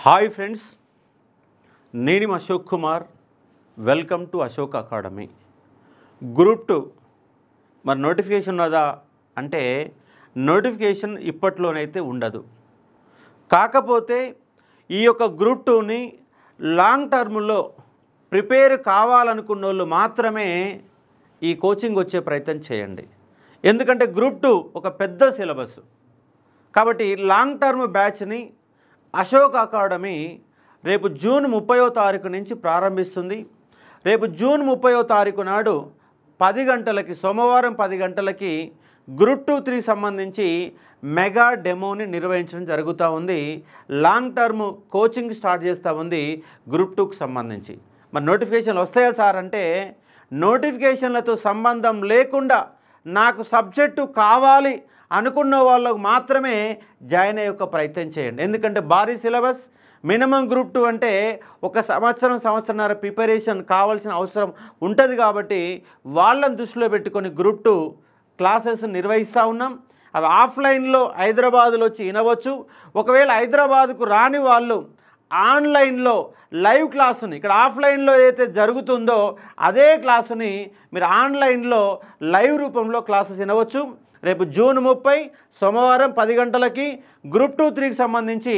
Hi friends, నేను Ashok Kumar. Welcome to Ashok academy. Group 2 మరి notification ఉన్నదా అంటే నోటిఫికేషన్ ఇప్పట్లోనైతే ఉండదు. కాకపోతే ఈ యొక్క గ్రూప్ 2ని లాంగ్ టర్మ్లో ప్రిపేర్ కావాలనుకున్న వాళ్ళు మాత్రమే ఈ కోచింగ్ వచ్చే ప్రయత్నం చేయండి. ఎందుకంటే గ్రూప్ 2 ఒక పెద్ద సిలబస్ కాబట్టి లాంగ్ టర్మ్ బ్యాచ్ని అశోక్ అకాడమీ రేపు జూన్ 30వ తారీఖు నుంచి ప్రారంభిస్తుంది. రేపు జూన్ 30వ తారీఖు నాడు 10 గంటలకి సోమవారం 10 గంటలకి గ్రూప్ 2-3 సంబంధించి మెగా డెమోని నిర్వహించడం జరుగుతూ ఉంది. లాంగ్ టర్మ్ కోచింగ్ స్టార్ట్ చేస్తూ ఉంది గ్రూప్ 2కి సంబంధించి. మరి నోటిఫికేషన్లు వస్తాయా సార్ అంటే నోటిఫికేషన్లతో సంబంధం లేకుండా నాకు సబ్జెక్టు కావాలి అనుకున్న వాళ్ళకు మాత్రమే జాయిన్ అయ్యే ప్రయత్నం చేయండి. ఎందుకంటే భారీ సిలబస్. మినిమం గ్రూప్ 2 అంటే ఒక సంవత్సరంన్నర ప్రిపరేషన్ కావాల్సిన అవసరం ఉంటుంది. కాబట్టి వాళ్ళని దృష్టిలో పెట్టుకొని గ్రూప్ 2 క్లాసెస్ నిర్వహిస్తూ ఉన్నాం. అవి ఆఫ్లైన్లో హైదరాబాద్లో వచ్చి వినవచ్చు. ఒకవేళ హైదరాబాద్కు రాని వాళ్ళు ఆన్లైన్లో లైవ్ క్లాసుని ఇక్కడ ఆఫ్లైన్లో ఏదైతే జరుగుతుందో అదే క్లాసుని మీరు ఆన్లైన్లో లైవ్ రూపంలో క్లాసెస్ వినవచ్చు. రేపు జూన్ 30 సోమవారం 10 గంటలకి గ్రూప్ 2-3కి సంబంధించి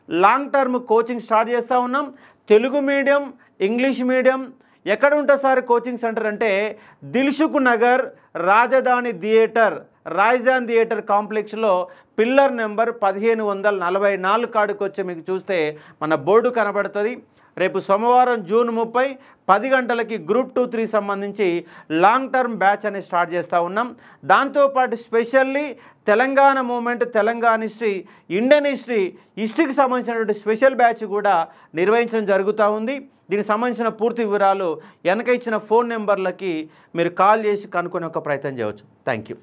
లాంగ్ టర్మ్ కోచింగ్ స్టార్ట్ చేస్తూ ఉన్నాం. Telugu medium, English medium. ఎక్కడ ఉంటుంది సార్ కోచింగ్ సెంటర్ అంటే దిల్సుఖ్ నగర్ రాజధాని థియేటర్ కాంప్లెక్స్లో పిల్లర్ నెంబర్ 1544 కాడికి వచ్చి మీకు చూస్తే మన బోర్డు కనబడుతుంది. రేపు సోమవారం జూన్ 30 10 గంటలకి గ్రూప్ 2-3 సంబంధించి లాంగ్ టర్మ్ బ్యాచ్ అనేది స్టార్ట్ చేస్తూ ఉన్నాం. దాంతోపాటు specially Telangana movement, Telangana history, Indian హిస్టరీకి సంబంధించినటువంటి స్పెషల్ బ్యాచ్ కూడా నిర్వహించడం జరుగుతూ ఉంది. దీనికి సంబంధించిన పూర్తి వివరాలు వెనక ఇచ్చిన ఫోన్ నెంబర్లకి మీరు కాల్ చేసి కనుక్కునే ప్రయత్నం చేయవచ్చు. Thank you.